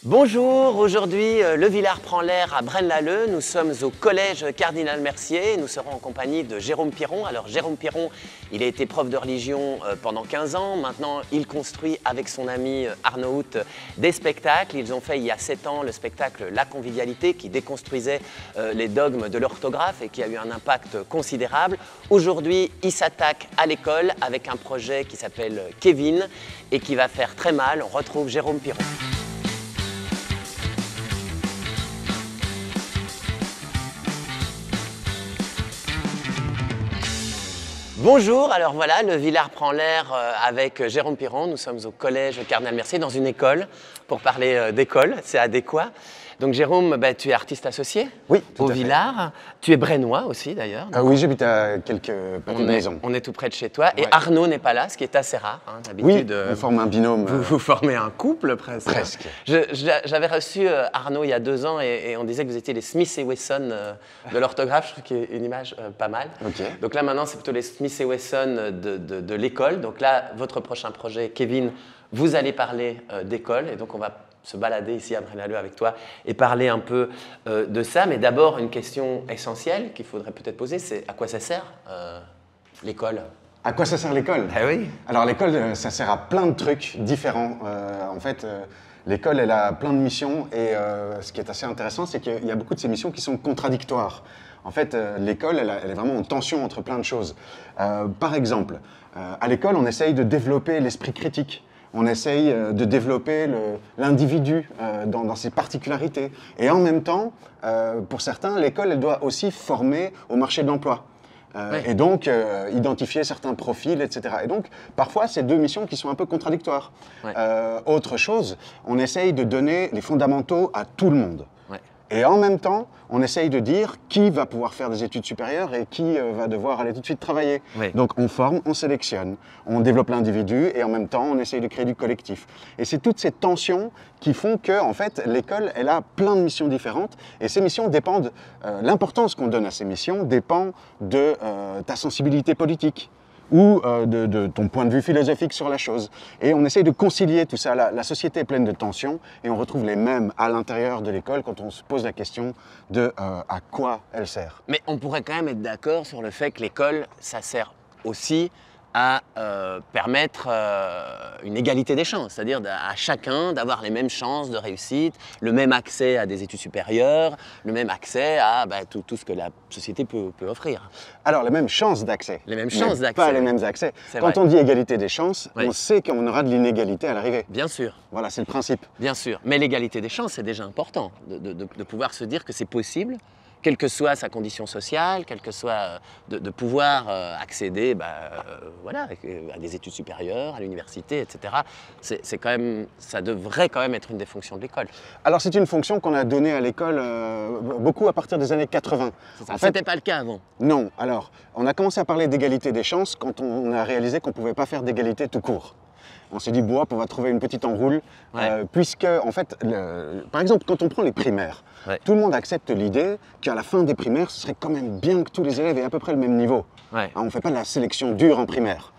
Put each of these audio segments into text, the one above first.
Bonjour, aujourd'hui Le Villard prend l'air à Braine-l'Alleud. Nous sommes au collège Cardinal Mercier. Nous serons en compagnie de Jérôme Piron. Alors Jérôme Piron, il a été prof de religion pendant 15 ans. Maintenant, il construit avec son ami Arnaud Hout des spectacles. Ils ont fait il y a 7 ans le spectacle La Convivialité qui déconstruisait les dogmes de l'orthographe et qui a eu un impact considérable. Aujourd'hui, il s'attaque à l'école avec un projet qui s'appelle Kevin et qui va faire très mal. On retrouve Jérôme Piron. Bonjour, alors voilà, Le Villard prend l'air avec Jérôme Piron. Nous sommes au collège Cardinal Mercier dans une école pour parler d'école, c'est adéquat. Donc Jérôme, tu es artiste associé au Villard. Tu es brennois aussi d'ailleurs. Oui, j'habite à quelques pâtés de maison. On est tout près de chez toi. Et Arnaud n'est pas là, ce qui est assez rare. Hein, oui, on forme un binôme. Vous formez un couple presque. Presque. J'avais reçu Arnaud il y a 2 ans et on disait que vous étiez les Smith et Wesson de l'orthographe. Je trouve qu'il y a une image pas mal. Okay. Donc là maintenant, c'est plutôt les Smith et Wesson de l'école. Donc là, votre prochain projet, Kevin, vous allez parler d'école. Et donc on va se balader ici à Braine-l'Alleud avec toi et parler un peu de ça. Mais d'abord, une question essentielle qu'il faudrait peut-être poser, c'est à quoi ça sert l'école? À quoi ça sert l'école? Oui. Alors l'école, ça sert à plein de trucs différents. En fait, l'école, elle a plein de missions et ce qui est assez intéressant, c'est qu'il y a beaucoup de ces missions qui sont contradictoires. En fait, l'école, elle est vraiment en tension entre plein de choses. Par exemple, à l'école, on essaye de développer l'esprit critique. On essaye de développer l'individu dans ses particularités. Et en même temps, pour certains, l'école, elle doit aussi former au marché de l'emploi. Et donc, identifier certains profils, etc. Et donc, parfois, c'est deux missions qui sont un peu contradictoires. Autre chose, on essaye de donner les fondamentaux à tout le monde. Et en même temps, on essaye de dire qui va pouvoir faire des études supérieures et qui va devoir aller tout de suite travailler. Donc on forme, on sélectionne, on développe l'individu et en même temps, on essaye de créer du collectif. Et c'est toutes ces tensions qui font que, en fait, l'école, elle a plein de missions différentes. Et ces missions dépendent, l'importance qu'on donne à ces missions dépend de ta sensibilité politique ou de ton point de vue philosophique sur la chose. Et on essaye de concilier tout ça. La société est pleine de tensions et on retrouve les mêmes à l'intérieur de l'école quand on se pose la question de à quoi elle sert. Mais on pourrait quand même être d'accord sur le fait que l'école, ça sert aussi à permettre une égalité des chances, c'est-à-dire à chacun d'avoir les mêmes chances de réussite, le même accès à des études supérieures, le même accès à tout ce que la société peut offrir. Alors, les mêmes chances d'accès. Les mêmes chances d'accès. Pas les mêmes accès. Quand on dit égalité des chances, on sait qu'on aura de l'inégalité à l'arrivée. Bien sûr. Voilà, c'est le principe. Bien sûr. Mais l'égalité des chances, c'est déjà important, de pouvoir se dire que c'est possible, quelle que soit sa condition sociale, quelle que soit de pouvoir accéder voilà, à des études supérieures, à l'université, etc. C'est quand même, ça devrait quand même être une des fonctions de l'école. Alors c'est une fonction qu'on a donnée à l'école beaucoup à partir des années 80. En fait, c'était pas le cas avant. Non. Alors, on a commencé à parler d'égalité des chances quand on a réalisé qu'on ne pouvait pas faire d'égalité tout court. On s'est dit, on va trouver une petite enroule, puisque, en fait, par exemple, quand on prend les primaires, tout le monde accepte l'idée qu'à la fin des primaires, ce serait quand même bien que tous les élèves aient à peu près le même niveau. On ne fait pas de la sélection dure en primaire.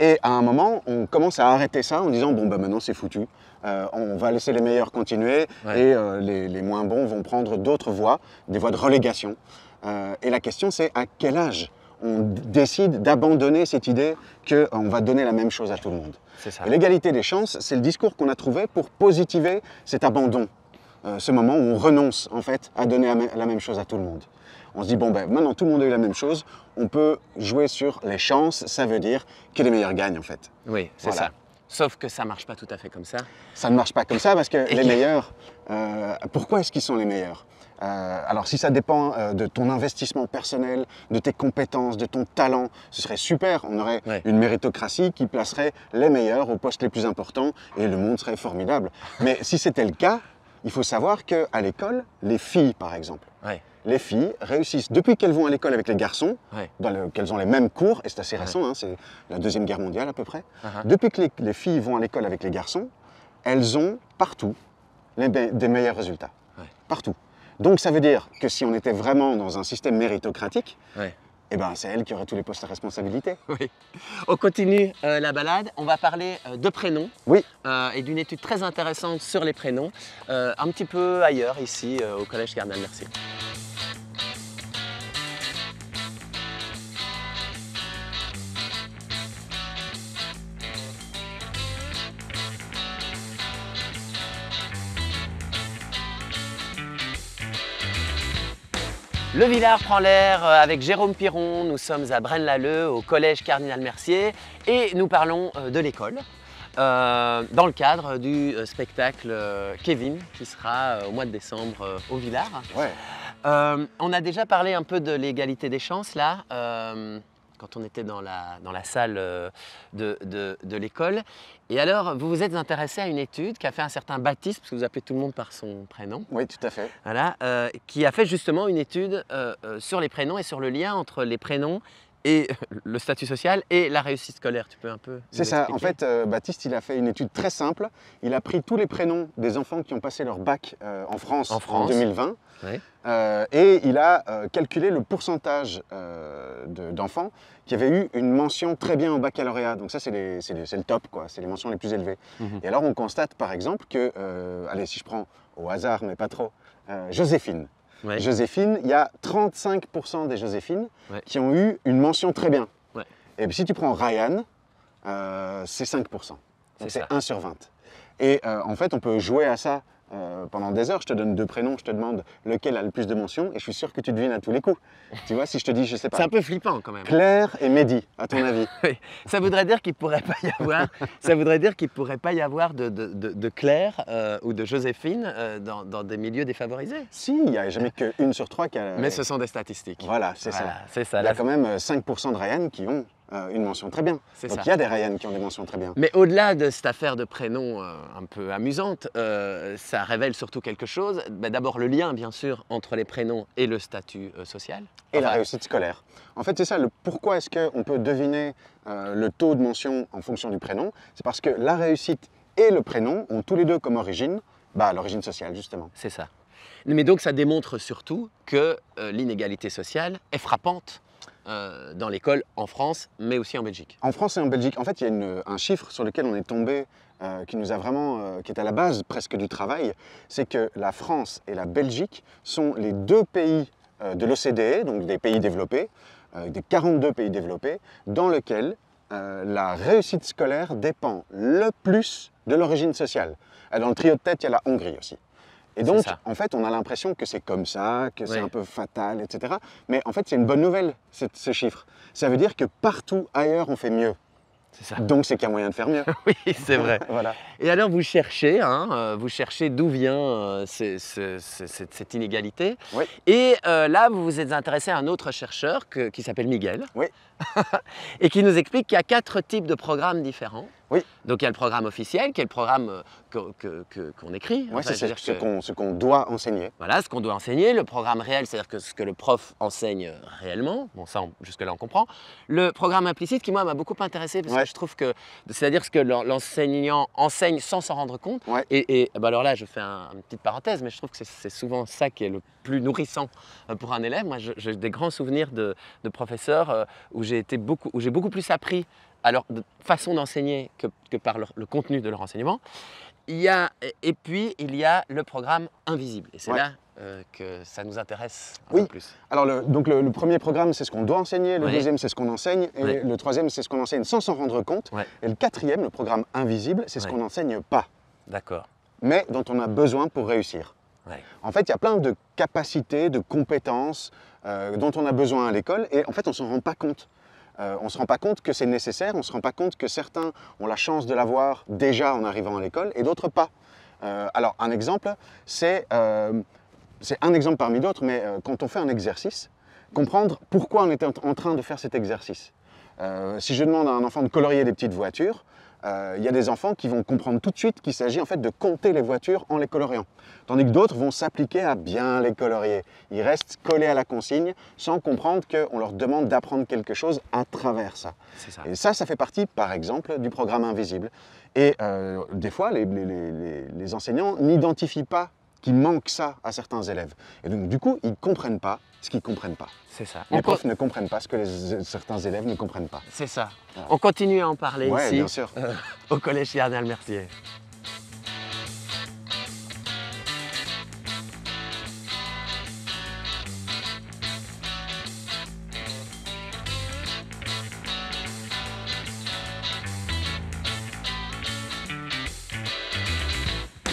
Et à un moment, on commence à arrêter ça en disant, maintenant c'est foutu, on va laisser les meilleurs continuer et les moins bons vont prendre d'autres voies, des voies de relégation. Et la question, c'est à quel âge on décide d'abandonner cette idée qu'on va donner la même chose à tout le monde. L'égalité des chances, c'est le discours qu'on a trouvé pour positiver cet abandon, ce moment où on renonce en fait à donner la même chose à tout le monde. On se dit, maintenant tout le monde a eu la même chose, on peut jouer sur les chances, ça veut dire que les meilleurs gagnent en fait. Oui, c'est ça. Sauf que ça ne marche pas tout à fait comme ça. Ça ne marche pas comme ça parce que les meilleurs, pourquoi est-ce qu'ils sont les meilleurs ? Alors si ça dépend de ton investissement personnel, de tes compétences, de ton talent, ce serait super. On aurait une méritocratie qui placerait les meilleurs aux postes les plus importants et le monde serait formidable. Mais si c'était le cas, il faut savoir qu'à l'école, les filles par exemple, les filles réussissent depuis qu'elles vont à l'école avec les garçons, qu'elles ont les mêmes cours, et c'est assez récent, hein, c'est la Deuxième Guerre mondiale à peu près. Depuis que les filles vont à l'école avec les garçons, elles ont partout des meilleurs résultats. Partout. Donc ça veut dire que si on était vraiment dans un système méritocratique, eh ben, c'est elle qui aurait tous les postes à responsabilité. Oui. On continue la balade. On va parler de prénoms Oui. et d'une étude très intéressante sur les prénoms, un petit peu ailleurs, ici, au Collège Cardinal Mercier. Le Villard prend l'air avec Jérôme Piron. Nous sommes à Braine-l'Alleud, au Collège Cardinal Mercier, et nous parlons de l'école dans le cadre du spectacle Kevin qui sera au mois de décembre au Villard. Ouais. On a déjà parlé un peu de l'égalité des chances là, quand on était dans la salle de l'école. Et alors, vous vous êtes intéressé à une étude qu'a fait un certain Baptiste, parce que vous appelez tout le monde par son prénom. Oui, tout à fait. Voilà, qui a fait justement une étude sur les prénoms et sur le lien entre les prénoms et le statut social et la réussite scolaire. Tu peux un peu C'est ça. En fait, Baptiste, il a fait une étude très simple. Il a pris tous les prénoms des enfants qui ont passé leur bac en France en 2020. Ouais. Et il a calculé le pourcentage d'enfants qui avaient eu une mention très bien au baccalauréat. Donc ça, c'est le top, quoi. C'est les mentions les plus élevées. Et alors, on constate par exemple que, allez, si je prends au hasard, mais pas trop, Joséphine. Ouais. Joséphine, il y a 35% des Joséphines qui ont eu une mention très bien. Ouais. Et puis si tu prends Ryan, c'est 5%. Donc c'est 1 sur 20. Et en fait, on peut jouer à ça pendant des heures. Je te donne 2 prénoms, je te demande lequel a le plus de mentions et je suis sûr que tu devines à tous les coups. Tu vois, si je te dis, je sais pas. C'est un peu flippant quand même. Claire et Mehdi, à ton avis? Oui. Ça voudrait dire qu'il pourrait pas y avoir, de Claire ou de Joséphine dans des milieux défavorisés. Si, il n'y a jamais qu'une sur 3 qui a... Mais ce sont des statistiques. Voilà, c'est ça. C'est ça. Il y a quand même 5% de Ryan qui ont une mention très bien. Donc il y a des Ryan qui ont des mentions très bien. Mais au-delà de cette affaire de prénoms un peu amusante, ça révèle surtout quelque chose. D'abord le lien, bien sûr, entre les prénoms et le statut social. Et la réussite scolaire. En fait, c'est ça, pourquoi est-ce qu'on peut deviner le taux de mention en fonction du prénom? C'est parce que la réussite et le prénom ont tous les deux comme origine l'origine sociale, justement. C'est ça. Mais donc ça démontre surtout que l'inégalité sociale est frappante dans l'école en France, mais aussi en Belgique. En France et en Belgique, en fait, il y a un chiffre sur lequel on est tombé, qui nous a vraiment, qui est à la base presque du travail, c'est que la France et la Belgique sont les 2 pays de l'OCDE, donc des pays développés, des 42 pays développés, dans lesquels la réussite scolaire dépend le plus de l'origine sociale. Dans le trio de tête, il y a la Hongrie aussi. Et donc, en fait, on a l'impression que c'est comme ça, que c'est un peu fatal, etc. Mais en fait, c'est une bonne nouvelle, ce chiffre. Ça veut dire que partout ailleurs, on fait mieux. C'est ça. Donc, c'est qu'il y a moyen de faire mieux. Oui, c'est vrai. Voilà. Et alors, vous cherchez d'où vient cette inégalité. Oui. Et là, vous vous êtes intéressé à un autre chercheur qui s'appelle Miguel. Oui. Et qui nous explique qu'il y a 4 types de programmes différents. Oui. Donc il y a le programme officiel, qui est le programme qu'on écrit. Oui, c'est ce qu'on doit enseigner. Voilà, ce qu'on doit enseigner. Le programme réel, c'est-à-dire que ce que le prof enseigne réellement. Bon, ça, jusque-là, on comprend. Le programme implicite, qui, moi, m'a beaucoup intéressé, parce que je trouve que c'est-à-dire ce que l'enseignant enseigne sans s'en rendre compte. Ouais. Et alors là, je fais une petite parenthèse, mais je trouve que c'est souvent ça qui est le plus nourrissant pour un élève. Moi, j'ai des grands souvenirs de professeurs où j'ai beaucoup plus appris à leur façon d'enseigner que par le contenu de leur enseignement. Et puis, il y a le programme invisible. Et c'est là que ça nous intéresse un peu plus. Alors, le premier programme, c'est ce qu'on doit enseigner. Le deuxième, c'est ce qu'on enseigne. Et le troisième, c'est ce qu'on enseigne sans s'en rendre compte. Et le quatrième, le programme invisible, c'est ce qu'on n'enseigne pas. D'accord. Mais dont on a besoin pour réussir. En fait, il y a plein de capacités, de compétences dont on a besoin à l'école. Et en fait, on ne s'en rend pas compte. On ne se rend pas compte que c'est nécessaire, on ne se rend pas compte que certains ont la chance de l'avoir déjà en arrivant à l'école et d'autres pas. Alors un exemple, c'est un exemple parmi d'autres, mais quand on fait un exercice, comprendre pourquoi on est en train de faire cet exercice. Si je demande à un enfant de colorier des petites voitures, il y a des enfants qui vont comprendre tout de suite qu'il s'agit en fait de compter les voitures en les coloriant. Tandis que d'autres vont s'appliquer à bien les colorier. Ils restent collés à la consigne sans comprendre qu'on leur demande d'apprendre quelque chose à travers ça. Et ça fait partie, par exemple, du programme invisible. Et des fois, les enseignants n'identifient pas qui manque ça à certains élèves. Et donc, du coup, ils ne comprennent pas ce qu'ils ne comprennent pas. C'est ça. Les profs ne comprennent pas ce que certains élèves ne comprennent pas. C'est ça. On continue à en parler Ouais, ici, bien sûr. Au Collège Cardinal Mercier.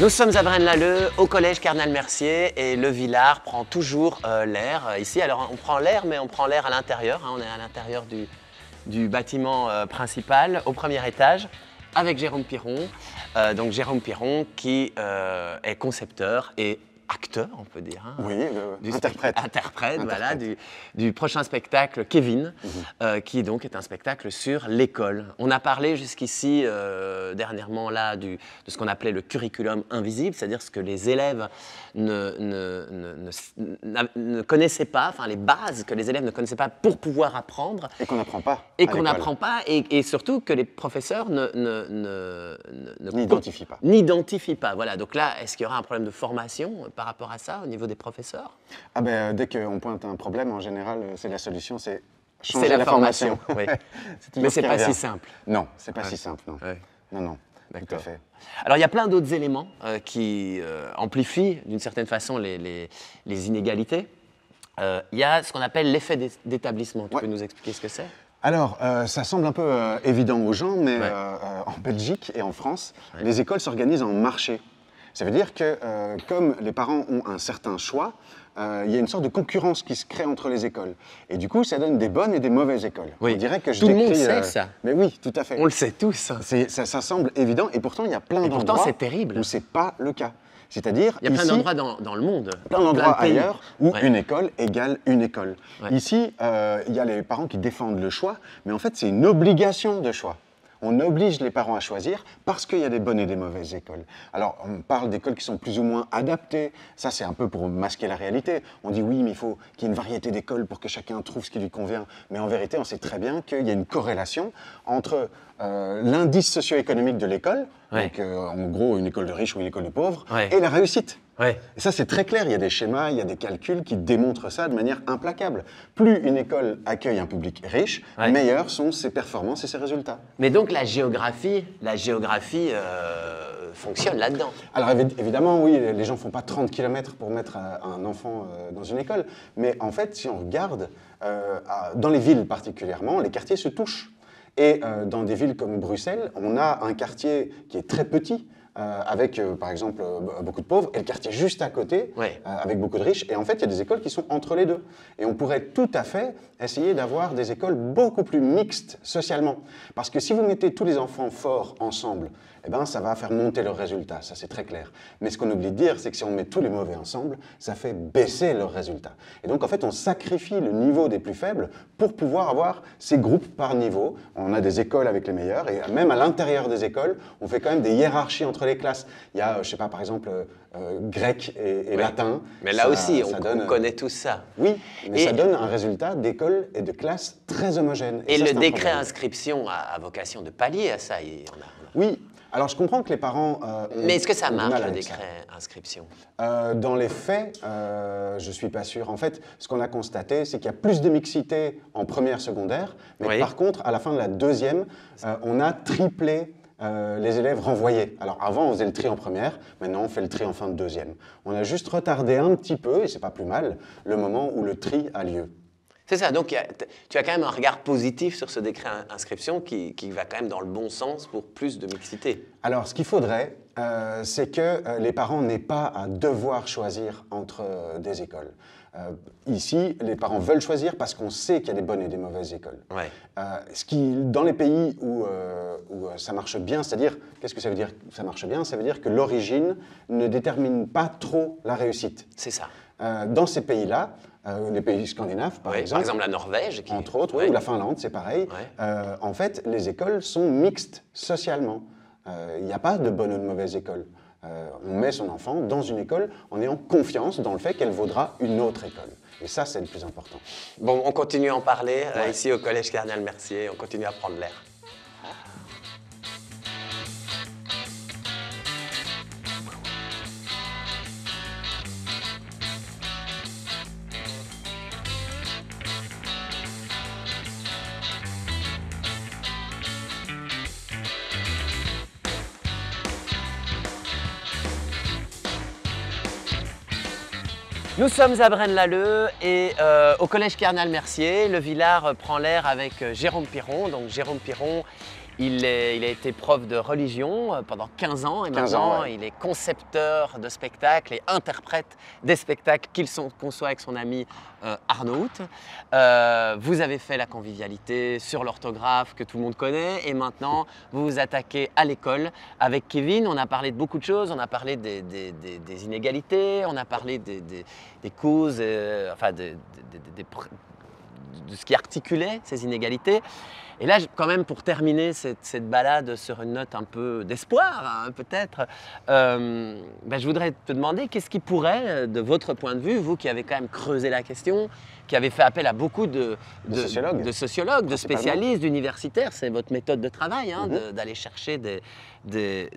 Nous sommes à Braine-l'Alleud, au Collège Cardinal Mercier, et le Villard prend toujours l'air ici. Alors on prend l'air, mais on prend l'air à l'intérieur. On est à l'intérieur du bâtiment principal, au premier étage, avec Jérôme Piron. Donc Jérôme Piron qui est concepteur et acteur, on peut dire. Oui, interprète. Interprète, voilà, du prochain spectacle Kevin, qui donc est un spectacle sur l'école. On a parlé jusqu'ici, dernièrement, là, de ce qu'on appelait le curriculum invisible, c'est-à-dire ce que les élèves ne connaissaient pas, enfin les bases que les élèves ne connaissaient pas pour pouvoir apprendre. Et qu'on n'apprend pas. Et qu'on n'apprend pas, et surtout que les professeurs n'identifient pas. N'identifient pas, voilà. Donc là, est-ce qu'il y aura un problème de formation par rapport à ça, au niveau des professeurs? Ah ben, dès qu'on pointe un problème, en général, c'est la solution, c'est changer la formation. Oui. Mais c'est pas si simple. Non, c'est pas si simple, non. Ouais. Non, tout à fait. Alors, il y a plein d'autres éléments qui amplifient, d'une certaine façon, les inégalités. Il y a ce qu'on appelle l'effet d'établissement. Tu peux nous expliquer ce que c'est? Alors, ça semble un peu évident aux gens, mais en Belgique et en France, les écoles s'organisent en marché. Ça veut dire que, comme les parents ont un certain choix, il y a une sorte de concurrence qui se crée entre les écoles. Et du coup, ça donne des bonnes et des mauvaises écoles. Oui. On dirait que je tout décris, le monde sait ça. Mais oui, tout à fait. On le sait tous. Ça semble évident, et pourtant, il y a plein d'endroits pourtant, c'est terrible. où ce n'est pas le cas. C'est-à-dire, il y a plein d'endroits dans le monde. Plein d'endroits ailleurs où une école égale une école. Ici, il y a les parents qui défendent le choix, mais en fait, c'est une obligation de choix. On oblige les parents à choisir parce qu'il y a des bonnes et des mauvaises écoles. Alors, on parle d'écoles qui sont plus ou moins adaptées. Ça, c'est un peu pour masquer la réalité. On dit oui, mais il faut qu'il y ait une variété d'écoles pour que chacun trouve ce qui lui convient. Mais en vérité, on sait très bien qu'il y a une corrélation entre l'indice socio-économique de l'école, donc en gros une école de riches ou une école de pauvres, et la réussite. Et ça, c'est très clair. Il y a des schémas, il y a des calculs qui démontrent ça de manière implacable. Plus une école accueille un public riche, meilleurs sont ses performances et ses résultats. Mais donc la géographie fonctionne là-dedans. Alors évidemment, oui, les gens ne font pas 30 km pour mettre un enfant dans une école. Mais en fait, si on regarde, dans les villes particulièrement, les quartiers se touchent. Et dans des villes comme Bruxelles, on a un quartier qui est très petit, avec, par exemple, beaucoup de pauvres, et le quartier juste à côté, avec beaucoup de riches. Et en fait, il y a des écoles qui sont entre les deux. Et on pourrait tout à fait essayer d'avoir des écoles beaucoup plus mixtes socialement. Parce que si vous mettez tous les enfants forts ensemble, eh ben, ça va faire monter leurs résultats, ça c'est très clair. Mais ce qu'on oublie de dire, c'est que si on met tous les mauvais ensemble, ça fait baisser leurs résultats. Et donc en fait, on sacrifie le niveau des plus faibles pour pouvoir avoir ces groupes par niveau. On a des écoles avec les meilleurs, et même à l'intérieur des écoles, on fait quand même des hiérarchies entre les classes. Il y a, je sais pas, par exemple, grec et latin. Mais là aussi, on connaît tout ça. Oui, mais ça donne un résultat d'école et de classe très homogène. Et ça, le décret inscription a vocation de pallier à ça. Oui. Alors, je comprends que les parents... mais est-ce que ça marche, le décret inscription? Dans les faits, je ne suis pas sûr. En fait, ce qu'on a constaté, c'est qu'il y a plus de mixité en première, secondaire. Mais par contre, à la fin de la deuxième, on a triplé les élèves renvoyés. Alors, avant, on faisait le tri en première. Maintenant, on fait le tri en fin de deuxième. On a juste retardé un petit peu, et ce n'est pas plus mal, le moment où le tri a lieu. C'est ça, donc tu as quand même un regard positif sur ce décret inscription qui va quand même dans le bon sens pour plus de mixité. Alors, ce qu'il faudrait, c'est que les parents n'aient pas à devoir choisir entre des écoles. Ici, les parents veulent choisir parce qu'on sait qu'il y a des bonnes et des mauvaises écoles. Dans les pays où ça marche bien, c'est-à-dire, qu'est-ce que ça veut dire ça marche bien? Ça veut dire que l'origine ne détermine pas trop la réussite. C'est ça. Dans ces pays-là, les pays scandinaves, par exemple. Par exemple, la Norvège. Entre autres, ou la Finlande, c'est pareil. En fait, les écoles sont mixtes socialement. Il n'y a pas de bonne ou de mauvaise école. On met son enfant dans une école en ayant confiance dans le fait qu'elle vaudra une autre école. Et ça, c'est le plus important. Bon, on continue à en parler ici au Collège Cardinal Mercier. On continue à prendre l'air. Nous sommes à Braine-l'Alleud et au collège Cardinal Mercier, le Villard prend l'air avec Jérôme Piron. Donc Jérôme Piron, il a été prof de religion pendant 15 ans et maintenant il est concepteur de spectacles et interprète des spectacles qu'il conçoit avec son ami Arnaud Hout. Vous avez fait la convivialité sur l'orthographe que tout le monde connaît et maintenant vous vous attaquez à l'école avec Kevin. On a parlé de beaucoup de choses, on a parlé des inégalités, on a parlé des causes, enfin de ce qui articulait ces inégalités. Et là, quand même, pour terminer cette balade sur une note un peu d'espoir, hein, peut-être, je voudrais te demander qu'est-ce qui pourrait, de votre point de vue, vous qui avez quand même creusé la question, qui avez fait appel à beaucoup de sociologues, de spécialistes, d'universitaires, c'est votre méthode de travail, hein, d'aller chercher des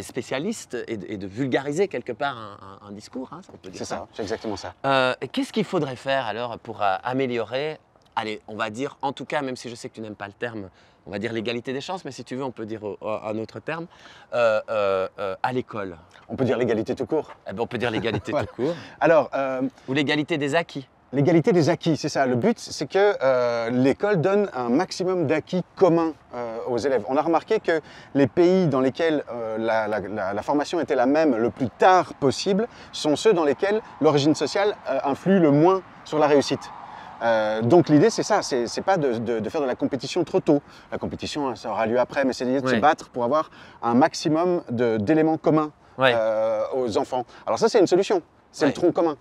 spécialistes et de vulgariser quelque part un discours, hein, on peut dire ça. C'est exactement ça. Qu'est-ce qu'il faudrait faire alors pour améliorer, allez, on va dire, en tout cas, même si je sais que tu n'aimes pas le terme, on va dire l'égalité des chances, mais si tu veux, on peut dire un autre terme, à l'école. On peut dire l'égalité tout court. Eh ben, on peut dire l'égalité tout court. Alors, ou l'égalité des acquis. L'égalité des acquis, c'est ça. Le but, c'est que l'école donne un maximum d'acquis communs aux élèves. On a remarqué que les pays dans lesquels la formation était la même le plus tard possible sont ceux dans lesquels l'origine sociale influe le moins sur la réussite. Donc l'idée c'est ça, c'est pas de faire de la compétition trop tôt. La compétition hein, ça aura lieu après, mais c'est l'idée de se battre pour avoir un maximum d'éléments communs aux enfants. Alors ça c'est une solution, c'est le tronc commun.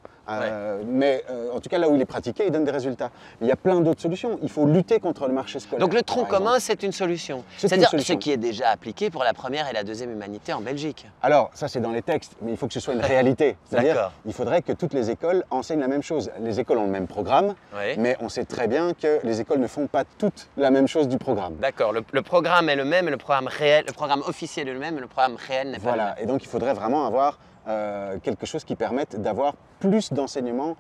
Mais en tout cas, là où il est pratiqué, il donne des résultats. Il y a plein d'autres solutions. Il faut lutter contre le marché scolaire. Donc le tronc commun, c'est une solution. C'est-à-dire ce qui est déjà appliqué pour la première et la deuxième humanité en Belgique. Alors, ça c'est dans les textes, mais il faut que ce soit une réalité. C'est-à-dire il faudrait que toutes les écoles enseignent la même chose. Les écoles ont le même programme, mais on sait très bien que les écoles ne font pas toutes la même chose du programme. D'accord, le programme est le même, et le programme réel, le programme officiel est le même, mais le programme réel n'est pas le même. Voilà, et donc il faudrait vraiment avoir quelque chose qui permette d'avoir plus d'enseignement,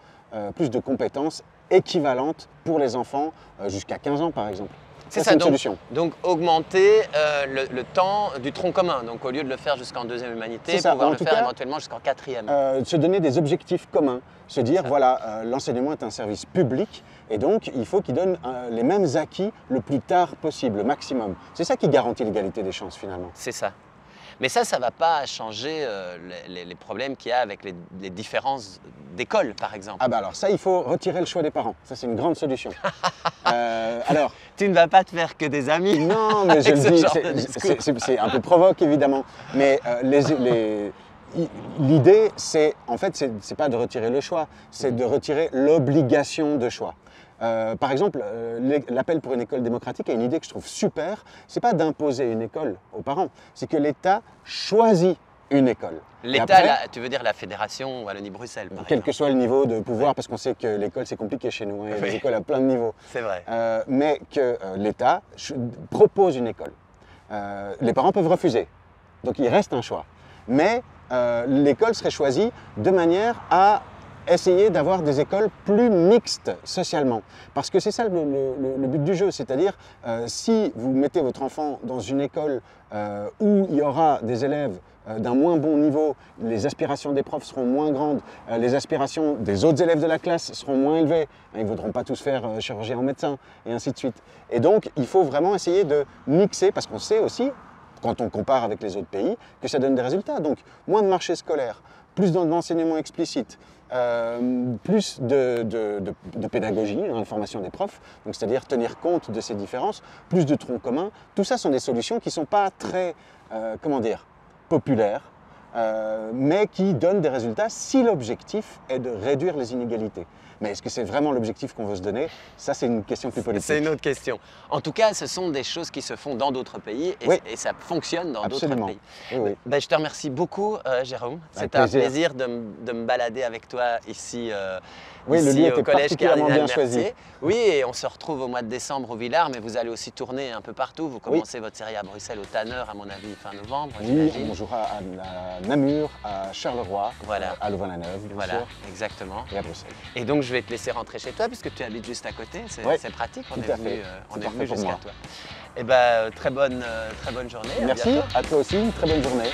plus de compétences équivalentes pour les enfants jusqu'à 15 ans par exemple. C'est ça, une solution. Donc augmenter le temps du tronc commun, donc au lieu de le faire jusqu'en deuxième humanité, pouvoir le faire éventuellement jusqu'en quatrième. Se donner des objectifs communs, se dire voilà, l'enseignement est un service public et donc il faut qu'il donne les mêmes acquis le plus tard possible, le maximum. C'est ça qui garantit l'égalité des chances finalement. C'est ça. Mais ça ne va pas changer les problèmes qu'il y a avec les différences d'école, par exemple. Ah bah alors ça, il faut retirer le choix des parents. Ça, c'est une grande solution. Alors, tu ne vas pas te faire que des amis. Non, mais je le dis, c'est un peu provoque, évidemment. Mais l'idée, c'est en fait, c'est pas de retirer le choix, c'est de retirer l'obligation de choix. Par exemple, l'appel pour une école démocratique a une idée que je trouve super, c'est pas d'imposer une école aux parents, c'est que l'État choisit une école. L'État, tu veux dire la fédération Wallonie-Bruxelles, par exemple. Quel que soit le niveau de pouvoir, parce qu'on sait que l'école c'est compliqué chez nous, hein, il y a des écoles à plein de niveaux. C'est vrai. Mais que l'État propose une école. Les parents peuvent refuser, donc il reste un choix. Mais l'école serait choisie de manière à essayer d'avoir des écoles plus mixtes socialement. Parce que c'est ça le but du jeu, c'est-à-dire si vous mettez votre enfant dans une école où il y aura des élèves d'un moins bon niveau, les aspirations des profs seront moins grandes, les aspirations des autres élèves de la classe seront moins élevées, ils ne voudront pas tous faire chirurgien ou médecin, et ainsi de suite. Et donc, il faut vraiment essayer de mixer, parce qu'on sait aussi, quand on compare avec les autres pays, que ça donne des résultats. Donc, moins de marché scolaire, plus d'enseignement explicite, plus de pédagogie dans la formation des profs, c'est-à-dire tenir compte de ces différences, plus de troncs communs. Tout ça sont des solutions qui ne sont pas très, populaires, mais qui donnent des résultats si l'objectif est de réduire les inégalités. Mais est-ce que c'est vraiment l'objectif qu'on veut se donner? Ça, c'est une question plus politique. C'est une autre question. En tout cas, ce sont des choses qui se font dans d'autres pays et ça fonctionne dans d'autres pays. Oui. Ben, je te remercie beaucoup, Jérôme. C'était un plaisir de me balader avec toi ici, ici au collège Cardinal Mercier. Oui, et on se retrouve au mois de décembre au Villard, mais vous allez aussi tourner un peu partout. Vous commencez votre série à Bruxelles, au Tanner, à mon avis, fin novembre. Oui, on jouera à Namur, à Charleroi, à Louvain-la-Neuve, voilà, exactement. Et à Bruxelles. Et donc, je vais te laisser rentrer chez toi puisque tu habites juste à côté. C'est pratique, on est venu jusqu'à toi. Et ben, très bonne journée. Merci, à toi aussi, une très bonne journée.